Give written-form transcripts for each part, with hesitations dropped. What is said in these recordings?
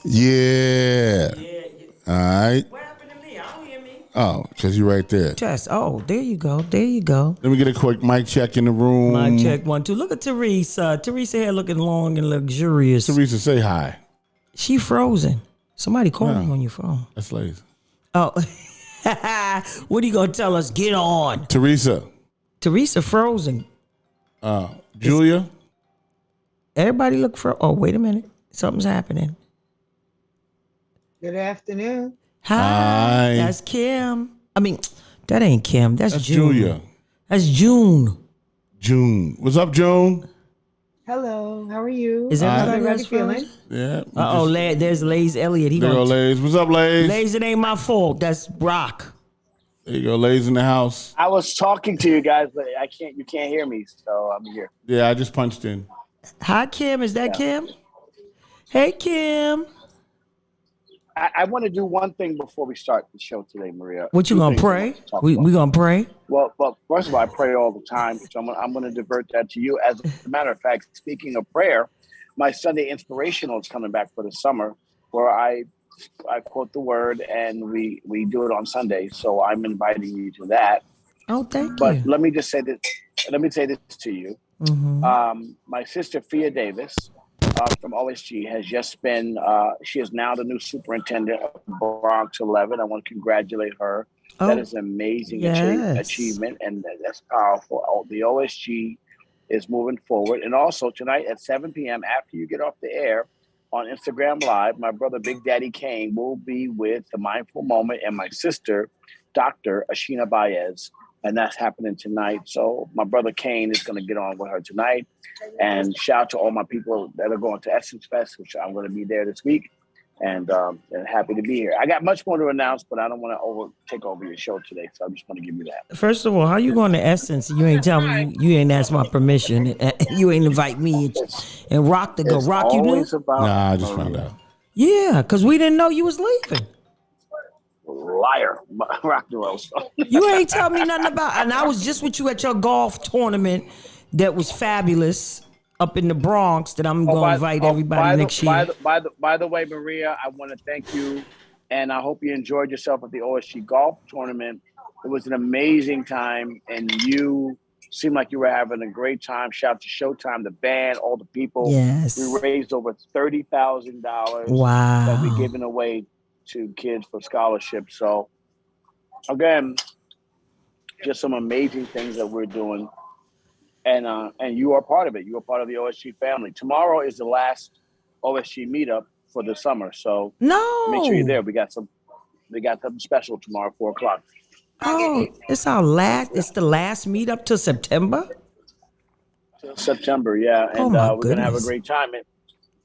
Yeah. All right. What happened to me? I don't hear me. Oh, because you're right there. Test. Oh, there you go. There you go. Let me get a quick mic check in the room. Mic check 1, 2. Look at Teresa. Teresa here looking long and luxurious. Teresa, say hi. She frozen. Somebody called you on your phone. That's lazy. Oh. What are you going to tell us? Get on. Teresa. Teresa frozen. Julia. Everybody look for. Oh, wait a minute. Something's happening. Good afternoon. Hi. That's Kim. I mean, that ain't Kim. That's June. Julia. That's June. June. What's up, June? Hello. How are you? Is everybody Everybody else feeling? Yeah. There's Lays Elliott. There go Lays. What's up, Lays? Lays, it ain't my fault. That's Rock. There you go, Lays in the house. I was talking to you guys, but you can't hear me, so I'm here. Yeah, I just punched in. Hi, Kim. Is that Kim? Hey, Kim. I want to do one thing before we start the show today, Maria. What you Two gonna things pray? I want to talk We about. gonna pray? Well, first of all, I pray all the time, so I'm going to divert that to you. As a matter of fact, speaking of prayer, my Sunday inspirational is coming back for the summer, where I quote the word and we do it on Sunday. So I'm inviting you to that. Oh, thank But you. let me just say this. Let me say this to you. Mm-hmm. My sister Fia Davis from OSG has just been. She is now the new superintendent of Bronx 11. I want to congratulate her. That is an amazing achievement, and that's powerful. The OSG is moving forward. And also tonight at 7 p.m. after you get off the air on Instagram Live, my brother Big Daddy Kane will be with The Mindful Moment and my sister, Dr. Ashina Baez. And that's happening tonight. So my brother Kane is going to get on with her tonight. And shout out to all my people that are going to Essence Fest, which I'm going to be there this week. And happy to be here. I got much more to announce, but I don't want to take over your show today. So I just want to give you that. First of all, how you going to Essence? You ain't tell me. You ain't asked my permission. You ain't invite me and Rock to go. Rock, you knew? Nah, I just found out. Yeah, because we didn't know you was leaving. Liar. Rock the world. You ain't tell me nothing about. And I was just with you at your golf tournament that was fabulous up in the Bronx. That I'm going to invite everybody next year. By the way, Maria, I want to thank you, and I hope you enjoyed yourself at the OSG golf tournament. It was an amazing time, and you seemed like you were having a great time. Shout out to Showtime, the band, all the people. Yes. We raised over $30,000. Wow. That we're giving away to kids for scholarships. So again, just some amazing things that we're doing. And you are part of it. You are part of the OSG family. Tomorrow is the last OSG meetup for the summer. So make sure you're there. We got something special tomorrow, 4:00. Oh, it's the last meetup till September? September, yeah. And my we're going to have a goodness. great time. And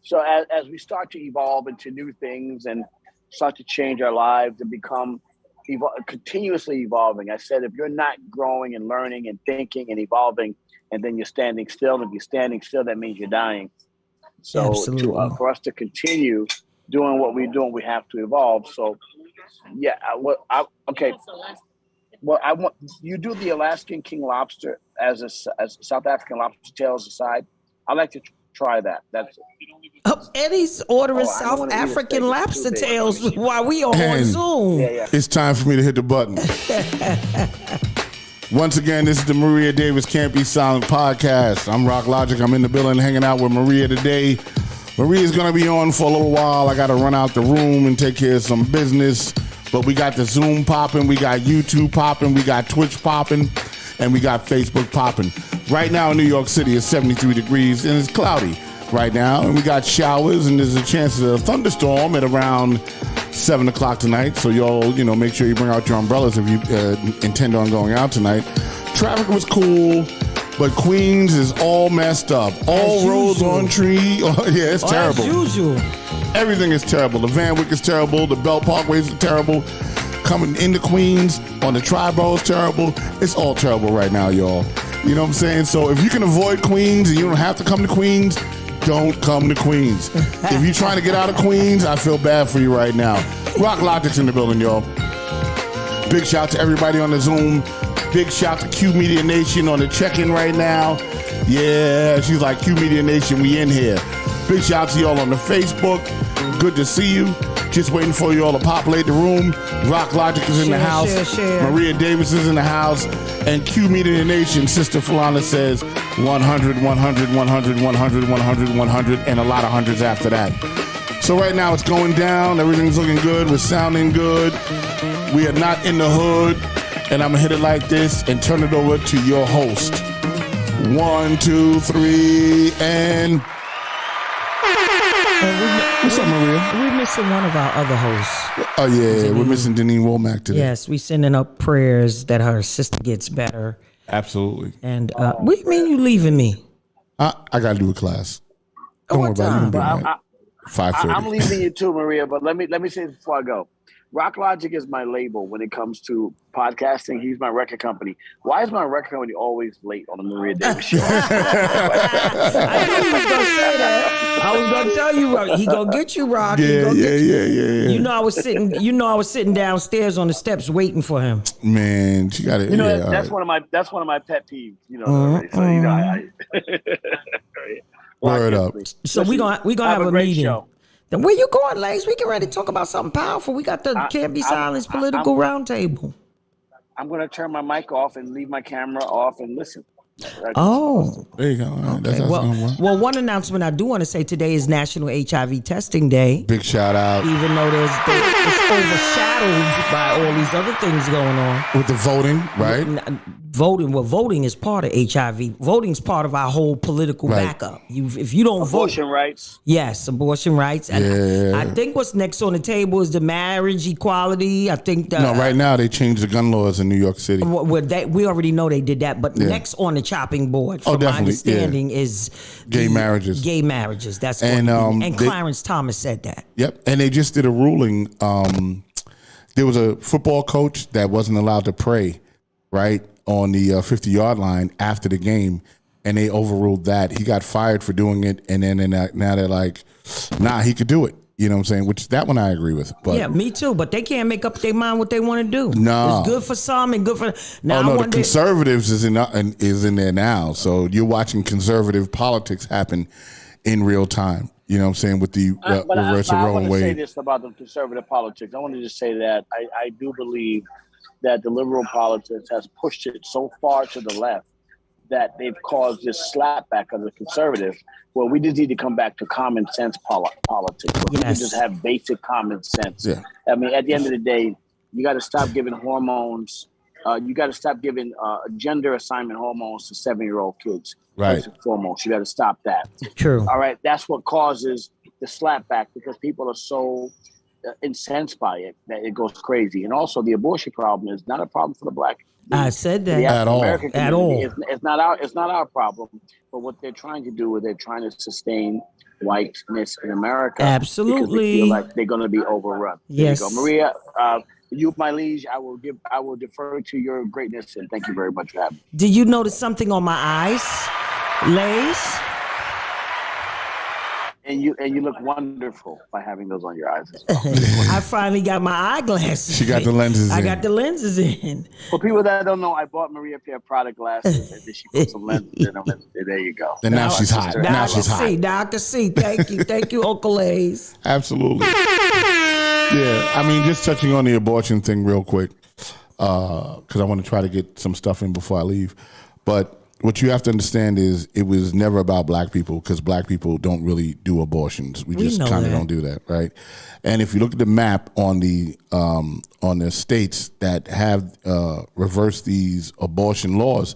so as we start to evolve into new things and start to change our lives and become continuously evolving. I said, if you're not growing and learning and thinking and evolving, and then you're standing still, if you're standing still, that means you're dying. So for us to continue doing what we're doing, we have to evolve. So yeah, okay. Well, I want you do the Alaskan king lobster as South African lobster tails aside. I like to try that. That's it. Eddie's ordering South African lobster tails while we are on Zoom. Yeah. It's time for me to hit the button. Once again, this is the Maria Davis Can't Be Silent podcast. I'm Rock Logic. I'm in the building hanging out with Maria today. Maria's going to be on for a little while. I got to run out the room and take care of some business. But we got the Zoom popping. We got YouTube popping. We got Twitch popping. And we got Facebook popping. Right now in New York City, it's 73 degrees and it's cloudy right now. And we got showers and there's a chance of a thunderstorm at around 7 o'clock tonight. So y'all, make sure you bring out your umbrellas if you intend on going out tonight. Traffic was cool, but Queens is all messed up. All roads on tree. Oh, yeah, it's terrible. As usual. Everything is terrible. The Van Wyck is terrible. The Belt Parkways are terrible. Coming into Queens on the Tri-Borough is terrible. It's all terrible right now, y'all. You know what I'm saying? So if you can avoid Queens and you don't have to come to Queens, don't come to Queens. If you're trying to get out of Queens, I feel bad for you right now. Rock Logic's in the building, y'all. Big shout to everybody on the Zoom. Big shout to Q Media Nation on the check-in right now. Yeah, she's like, Q Media Nation, we in here. Big shout to y'all on the Facebook. good to see you. Just waiting for you all to populate the room. Rock Logic is in the house. Share. Maria Davis is in the house. And Q Media Nation, Sister Falana says 100, 100, 100, 100, 100, 100, and a lot of hundreds after that. So right now it's going down. Everything's looking good. We're sounding good. We are not in the hood. And I'm going to hit it like this and turn it over to your host. 1, 2, 3, and... What's up, Maria? We're missing one of our other hosts. Oh, yeah. We're missing Denise Womack today. Yes, we sending up prayers that her sister gets better. Absolutely. And what do you mean you leaving me? I got to do a class. Don't worry about it. Well, 5:30. I'm leaving you too, Maria, but let me say this before I go. Rock Logic is my label when it comes to podcasting. He's my record company. Why is my record company always late on the Maria Davis show? I was gonna say that. I was gonna tell you, he gonna get you, Rock. Yeah. You know, I was sitting downstairs on the steps waiting for him. Man, she got it. You know, yeah, that's one of my pet peeves. You know, so you know, Word up. So we gonna have a great meeting. show. Then where you going, Legs? We get ready to talk about something powerful. We got the Can't Be Silenced political roundtable. I'm going to turn my mic off and leave my camera off and listen. Oh, there you go. All right, that's well, one announcement I do want to say today is National HIV Testing Day. Big shout out. Even though it's overshadowed by all these other things going on. With the voting, right? Voting is part of HIV. Voting is part of our whole political backup. If you don't abortion vote, rights. Yes, abortion rights. And I think what's next on the table is the marriage equality. I think right now they changed the gun laws in New York City. We already know they did that, but next on the chopping board, from my understanding, is gay marriages. Gay marriages. That's and Clarence Thomas said that. Yep, and they just did a ruling. There was a football coach that wasn't allowed to pray, right, on the 50-yard line after the game, and they overruled that. He got fired for doing it, and then now they're like, nah, he could do it. You know what I'm saying? Which that one I agree with. But yeah, me too. But they can't make up their mind what they want to do. No, it's good for some and good for. Now, the conservatives is in there now. So you're watching conservative politics happen in real time. You know what I'm saying? With the reverse of Roe and Wade. I want to say this about the conservative politics. I want to just say that I do believe that the liberal politics has pushed it so far to the left that they've caused this slapback of the conservative. Well, we just need to come back to common sense politics. We can just have basic common sense. Yeah. I mean, at the end of the day, you got to stop giving hormones. You got to stop giving gender assignment hormones to 7-year-old kids. Right. First and foremost, you got to stop that. True. All right. That's what causes the slapback because people are so incensed by it that it goes crazy. And also, the abortion problem is not a problem for the black. I said that at all. At all. It's not our problem. But what they're trying to do is they're trying to sustain whiteness in America. Absolutely. Because they feel like they're going to be overrun. Yes. There you go. Maria, you, my liege, I will defer to your greatness, and thank you very much for having me. Did you notice something on my eyes, Lace? And you look wonderful by having those on your eyes. I finally got my eyeglasses. She got the lenses in. I got the lenses in. For people that don't know, I bought Maria a pair of Prada glasses, and then she put some lenses in them, and there you go. And now she's hot. Now she's hot. Now I can see. Thank you, Uncle Ace. Absolutely. Yeah, I mean, just touching on the abortion thing real quick, because I want to try to get some stuff in before I leave. But what you have to understand is it was never about black people because black people don't really do abortions. We just kind of don't do that, right? And if you look at the map on the states that have reversed these abortion laws,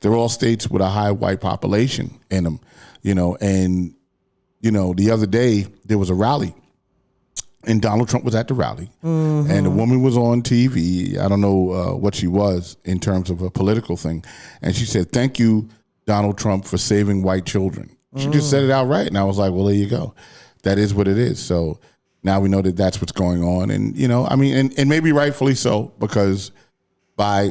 they're all states with a high white population in them, And the other day there was a rally. And Donald Trump was at the rally, and the woman was on TV. I don't know what she was in terms of a political thing. And she said, "Thank you, Donald Trump, for saving white children." She just said it outright. And I was like, well, there you go. That is what it is. So now we know that that's what's going on. And, and maybe rightfully so, because by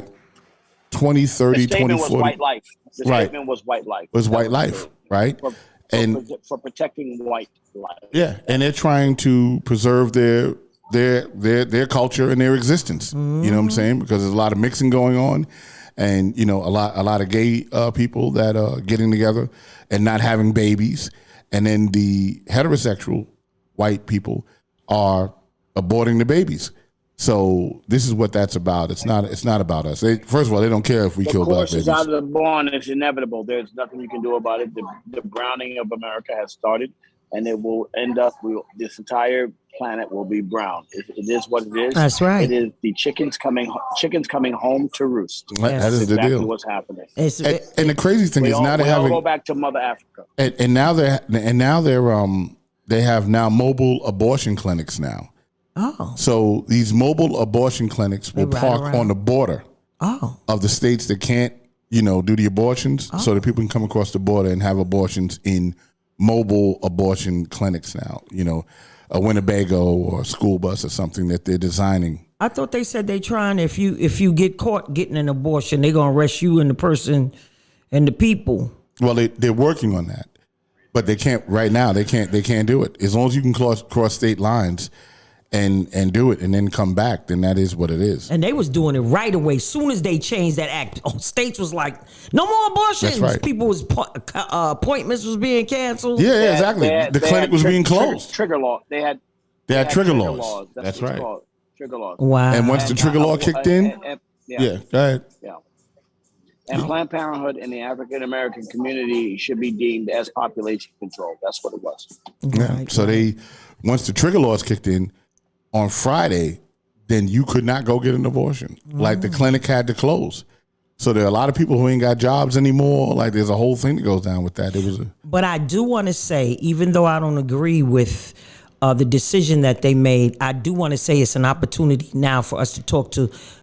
2030, 2040. Was white life. The statement was white life. It was white life, right? For protecting white life. Yeah, and they're trying to preserve their culture and their existence. You know what I'm saying? Because there's a lot of mixing going on, and a lot of gay people that are getting together and not having babies, and then the heterosexual white people are aborting the babies. So this is what that's about. It's not about us. First of all, they don't care if we kill black babies. The course is out of the born. It's inevitable. There's nothing you can do about it. The browning of America has started, and it will end up. This entire planet will be brown. It is what it is. That's right. It is the chickens coming home to roost. That is the exactly deal. What's happening. And the crazy thing is now they go back to Mother Africa. And now they have now mobile abortion clinics now. Oh. So these mobile abortion clinics will park on the border of the states that can't, do the abortions, so that people can come across the border and have abortions in mobile abortion clinics now. A Winnebago or a school bus or something that they're designing. I thought they said they trying if you get caught getting an abortion, they're gonna arrest you and the person and the people. Well, they're working on that, but they can't right now. They can't do it as long as you can cross state lines. And do it and then come back, then that is what it is. And they was doing it right away. Soon as they changed that act, states was like, no more abortions. That's right. People appointments was being canceled. Yeah, exactly. The clinic was being closed. Trigger law. They had trigger laws. That's right. Trigger laws. Wow. And once the trigger law kicked in, go ahead. Yeah. And Planned Parenthood in the African American community should be deemed as population control. That's what it was. Yeah. So once the trigger laws kicked in, on Friday, then you could not go get an abortion. Like the clinic had to close. So there are a lot of people who ain't got jobs anymore. Like there's a whole thing that goes down with that. But I do want to say, even though I don't agree with the decision that they made, I do want to say it's an opportunity now for us to talk to